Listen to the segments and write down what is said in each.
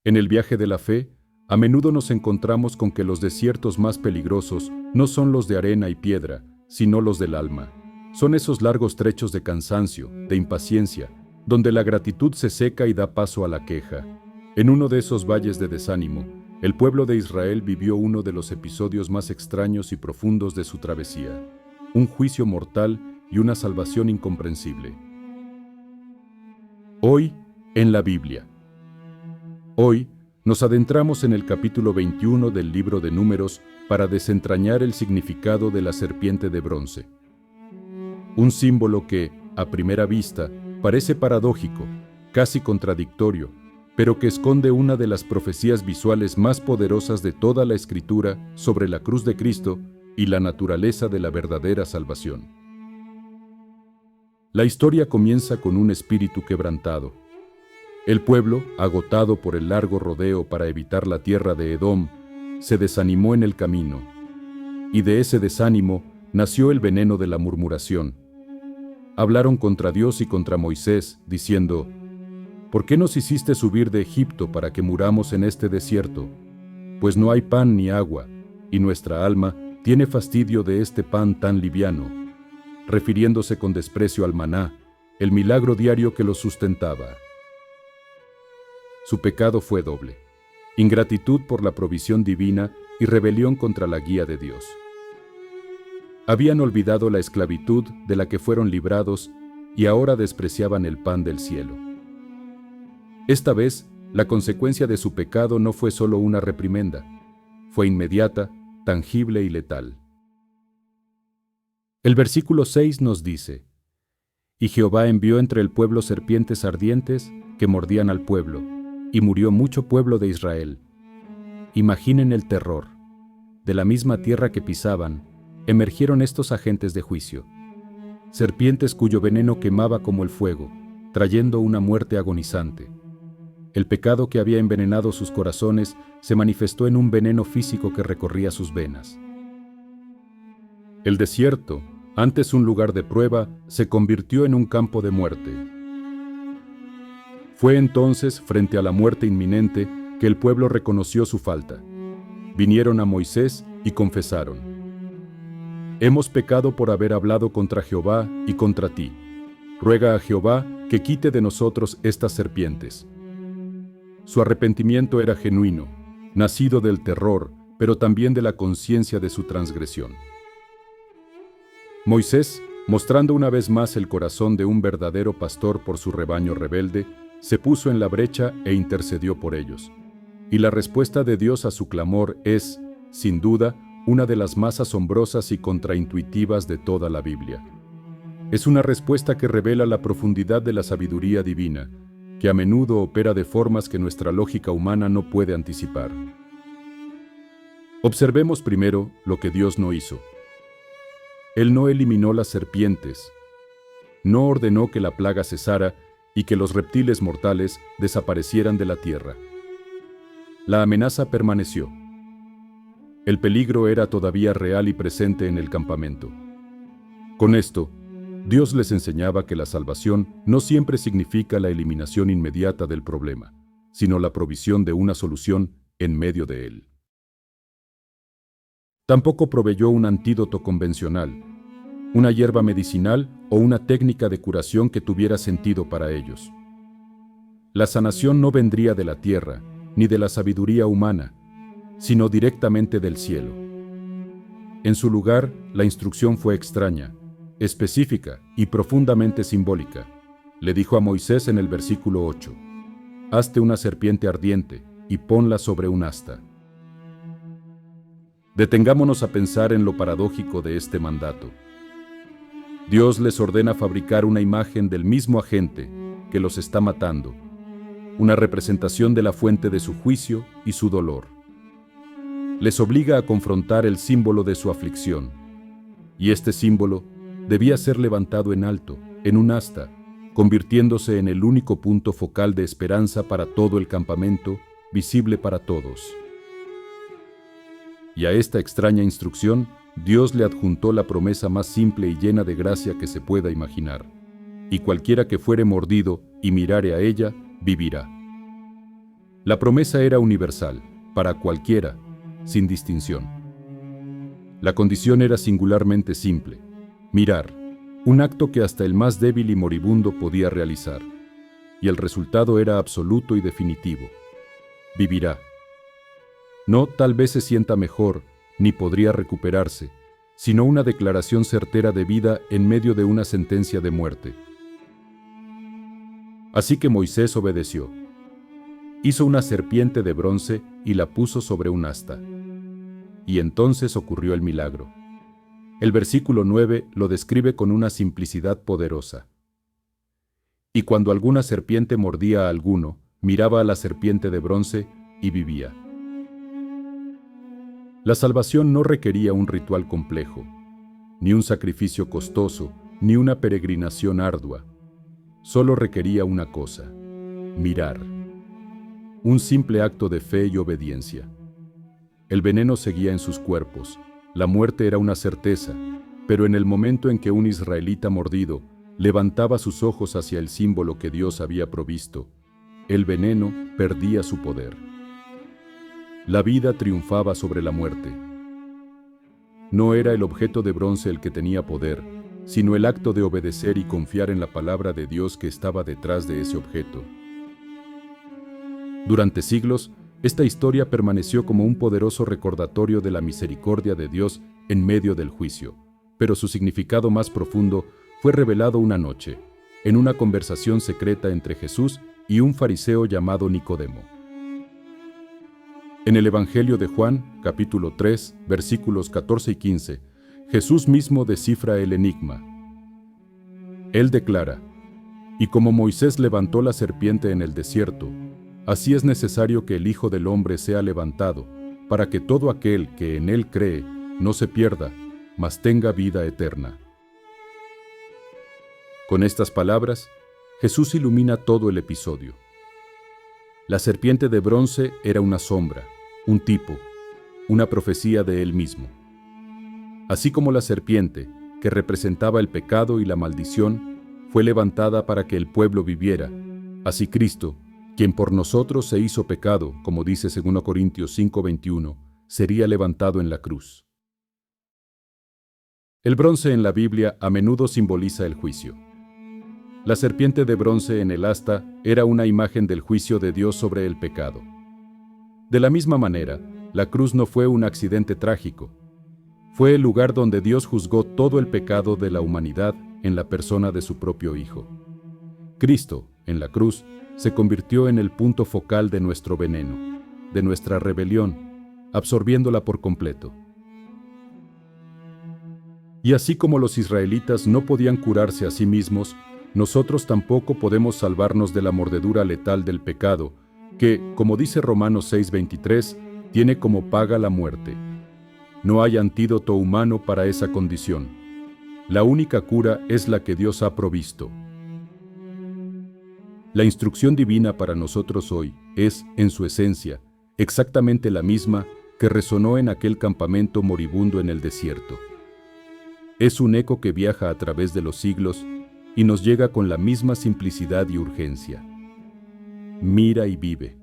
En el viaje de la fe, a menudo nos encontramos con que los desiertos más peligrosos no son los de arena y piedra, sino los del alma. Son esos largos trechos de cansancio, de impaciencia, donde la gratitud se seca y da paso a la queja. En uno de esos valles de desánimo, el pueblo de Israel vivió uno de los episodios más extraños y profundos de su travesía, un juicio mortal y una salvación incomprensible. Hoy, en la Biblia. Hoy, nos adentramos en el capítulo 21 del libro de Números para desentrañar el significado de la serpiente de bronce. Un símbolo que, a primera vista, parece paradójico, casi contradictorio, pero que esconde una de las profecías visuales más poderosas de toda la Escritura sobre la cruz de Cristo y la naturaleza de la verdadera salvación. La historia comienza con un espíritu quebrantado. El pueblo, agotado por el largo rodeo para evitar la tierra de Edom, se desanimó en el camino, y de ese desánimo nació el veneno de la murmuración. Hablaron contra Dios y contra Moisés, diciendo: ¿Por qué nos hiciste subir de Egipto para que muramos en este desierto? Pues no hay pan ni agua, y nuestra alma tiene fastidio de este pan tan liviano, refiriéndose con desprecio al maná, el milagro diario que los sustentaba. Su pecado fue doble: ingratitud por la provisión divina y rebelión contra la guía de Dios. Habían olvidado la esclavitud de la que fueron librados y ahora despreciaban el pan del cielo. Esta vez, la consecuencia de su pecado no fue solo una reprimenda, fue inmediata, tangible y letal. El versículo 6 nos dice: Y Jehová envió entre el pueblo serpientes ardientes que mordían al pueblo, y murió mucho pueblo de Israel. Imaginen el terror. De la misma tierra que pisaban, emergieron estos agentes de juicio. Serpientes cuyo veneno quemaba como el fuego, trayendo una muerte agonizante. El pecado que había envenenado sus corazones se manifestó en un veneno físico que recorría sus venas. El desierto, antes un lugar de prueba, se convirtió en un campo de muerte. Fue entonces, frente a la muerte inminente, que el pueblo reconoció su falta. Vinieron a Moisés y confesaron: Hemos pecado por haber hablado contra Jehová y contra ti. Ruega a Jehová que quite de nosotros estas serpientes. Su arrepentimiento era genuino, nacido del terror, pero también de la conciencia de su transgresión. Moisés, mostrando una vez más el corazón de un verdadero pastor por su rebaño rebelde, se puso en la brecha e intercedió por ellos. Y la respuesta de Dios a su clamor es, sin duda, una de las más asombrosas y contraintuitivas de toda la Biblia. Es una respuesta que revela la profundidad de la sabiduría divina, que a menudo opera de formas que nuestra lógica humana no puede anticipar. Observemos primero lo que Dios no hizo. Él no eliminó las serpientes, no ordenó que la plaga cesara y que los reptiles mortales desaparecieran de la tierra. La amenaza permaneció. El peligro era todavía real y presente en el campamento. Con esto, Dios les enseñaba que la salvación no siempre significa la eliminación inmediata del problema, sino la provisión de una solución en medio de él. Tampoco proveyó un antídoto convencional, una hierba medicinal o una técnica de curación que tuviera sentido para ellos. La sanación no vendría de la tierra, ni de la sabiduría humana, sino directamente del cielo. En su lugar, la instrucción fue extraña, específica y profundamente simbólica. Le dijo a Moisés en el versículo 8: Hazte una serpiente ardiente y ponla sobre un asta. Detengámonos a pensar en lo paradójico de este mandato. Dios les ordena fabricar una imagen del mismo agente que los está matando, una representación de la fuente de su juicio y su dolor. Les obliga a confrontar el símbolo de su aflicción, y este símbolo debía ser levantado en alto, en un asta, convirtiéndose en el único punto focal de esperanza para todo el campamento, visible para todos. Y a esta extraña instrucción, Dios le adjuntó la promesa más simple y llena de gracia que se pueda imaginar: y cualquiera que fuere mordido y mirare a ella, vivirá. La promesa era universal, para cualquiera, sin distinción. La condición era singularmente simple: mirar, un acto que hasta el más débil y moribundo podía realizar. Y el resultado era absoluto y definitivo: vivirá. No tal vez se sienta mejor, ni podría recuperarse, sino una declaración certera de vida en medio de una sentencia de muerte. Así que Moisés obedeció. Hizo una serpiente de bronce y la puso sobre un asta. Y entonces ocurrió el milagro. El versículo 9 lo describe con una simplicidad poderosa. Y cuando alguna serpiente mordía a alguno, miraba a la serpiente de bronce y vivía. La salvación no requería un ritual complejo, ni un sacrificio costoso, ni una peregrinación ardua. Solo requería una cosa: mirar. Un simple acto de fe y obediencia. El veneno seguía en sus cuerpos, la muerte era una certeza, pero en el momento en que un israelita mordido levantaba sus ojos hacia el símbolo que Dios había provisto, el veneno perdía su poder. La vida triunfaba sobre la muerte. No era el objeto de bronce el que tenía poder, sino el acto de obedecer y confiar en la palabra de Dios que estaba detrás de ese objeto. Durante siglos, esta historia permaneció como un poderoso recordatorio de la misericordia de Dios en medio del juicio, pero su significado más profundo fue revelado una noche, en una conversación secreta entre Jesús y un fariseo llamado Nicodemo. En el Evangelio de Juan, capítulo 3, versículos 14 y 15, Jesús mismo descifra el enigma. Él declara: «Y como Moisés levantó la serpiente en el desierto, así es necesario que el Hijo del Hombre sea levantado, para que todo aquel que en él cree no se pierda, mas tenga vida eterna». Con estas palabras, Jesús ilumina todo el episodio. La serpiente de bronce era una sombra, un tipo, una profecía de él mismo. Así como la serpiente, que representaba el pecado y la maldición, fue levantada para que el pueblo viviera, así Cristo, quien por nosotros se hizo pecado, como dice 2 Corintios 5:21, sería levantado en la cruz. El bronce en la Biblia a menudo simboliza el juicio. La serpiente de bronce en el asta era una imagen del juicio de Dios sobre el pecado. De la misma manera, la cruz no fue un accidente trágico. Fue el lugar donde Dios juzgó todo el pecado de la humanidad en la persona de su propio Hijo. Cristo, en la cruz, se convirtió en el punto focal de nuestro veneno, de nuestra rebelión, absorbiéndola por completo. Y así como los israelitas no podían curarse a sí mismos, nosotros tampoco podemos salvarnos de la mordedura letal del pecado, que, como dice Romanos 6:23, tiene como paga la muerte. No hay antídoto humano para esa condición. La única cura es la que Dios ha provisto. La instrucción divina para nosotros hoy es, en su esencia, exactamente la misma que resonó en aquel campamento moribundo en el desierto. Es un eco que viaja a través de los siglos y nos llega con la misma simplicidad y urgencia. Mira y vive.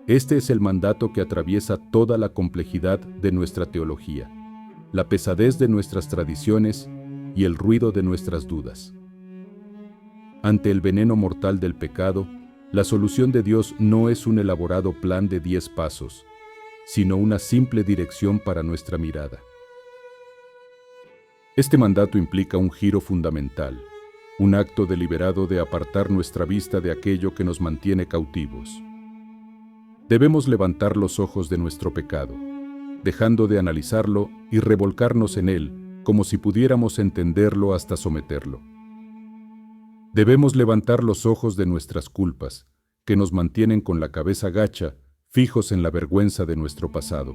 Este es el mandato que atraviesa toda la complejidad de nuestra teología, la pesadez de nuestras tradiciones y el ruido de nuestras dudas. Ante el veneno mortal del pecado, la solución de Dios no es un elaborado plan de 10 pasos, sino una simple dirección para nuestra mirada. Este mandato implica un giro fundamental, un acto deliberado de apartar nuestra vista de aquello que nos mantiene cautivos. Debemos levantar los ojos de nuestro pecado, dejando de analizarlo y revolcarnos en él, como si pudiéramos entenderlo hasta someterlo. Debemos levantar los ojos de nuestras culpas, que nos mantienen con la cabeza gacha, fijos en la vergüenza de nuestro pasado.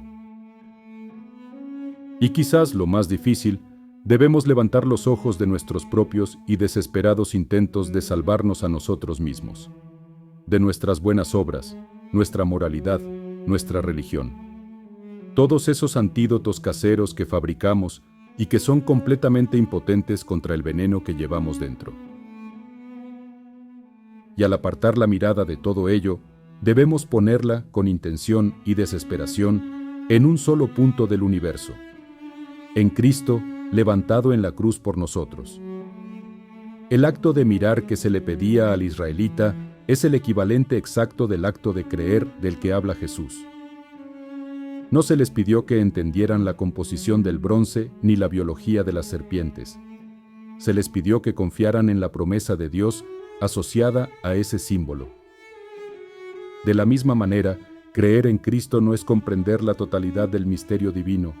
Y quizás lo más difícil, debemos levantar los ojos de nuestros propios y desesperados intentos de salvarnos a nosotros mismos, de nuestras buenas obras, nuestra moralidad, nuestra religión. Todos esos antídotos caseros que fabricamos y que son completamente impotentes contra el veneno que llevamos dentro. Y al apartar la mirada de todo ello, debemos ponerla con intención y desesperación en un solo punto del universo, en Cristo levantado en la cruz por nosotros. El acto de mirar que se le pedía al israelita es el equivalente exacto del acto de creer del que habla Jesús. No se les pidió que entendieran la composición del bronce ni la biología de las serpientes. Se les pidió que confiaran en la promesa de Dios asociada a ese símbolo. De la misma manera, creer en Cristo no es comprender la totalidad del misterio divino,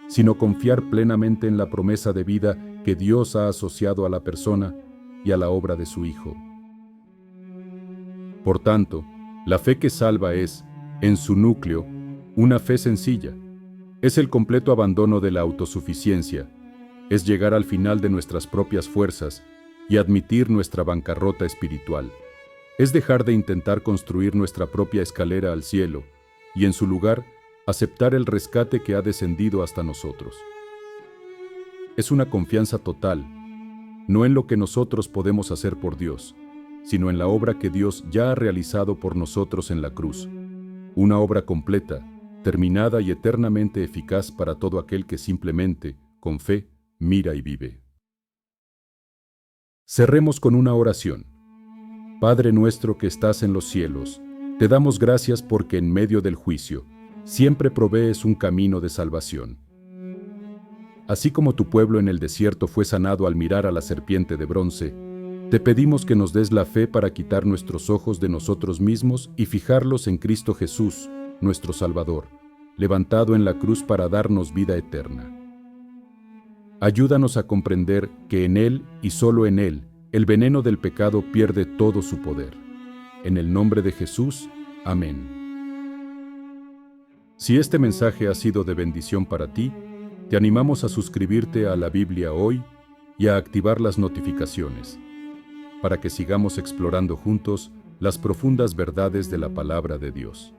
sino confiar plenamente en la promesa de vida que Dios ha asociado a la persona y a la obra de su Hijo. Por tanto, la fe que salva es, en su núcleo, una fe sencilla. Es el completo abandono de la autosuficiencia, es llegar al final de nuestras propias fuerzas y admitir nuestra bancarrota espiritual. Es dejar de intentar construir nuestra propia escalera al cielo y, en su lugar, aceptar el rescate que ha descendido hasta nosotros. Es una confianza total, no en lo que nosotros podemos hacer por Dios, sino en la obra que Dios ya ha realizado por nosotros en la cruz, una obra completa, terminada y eternamente eficaz para todo aquel que simplemente, con fe, mira y vive. Cerremos con una oración. Padre nuestro que estás en los cielos, te damos gracias porque en medio del juicio siempre provees un camino de salvación. Así como tu pueblo en el desierto fue sanado al mirar a la serpiente de bronce, te pedimos que nos des la fe para quitar nuestros ojos de nosotros mismos y fijarlos en Cristo Jesús, nuestro Salvador, levantado en la cruz para darnos vida eterna. Ayúdanos a comprender que en Él y solo en Él, el veneno del pecado pierde todo su poder. En el nombre de Jesús, amén. Si este mensaje ha sido de bendición para ti, te animamos a suscribirte a la Biblia Hoy y a activar las notificaciones, para que sigamos explorando juntos las profundas verdades de la palabra de Dios.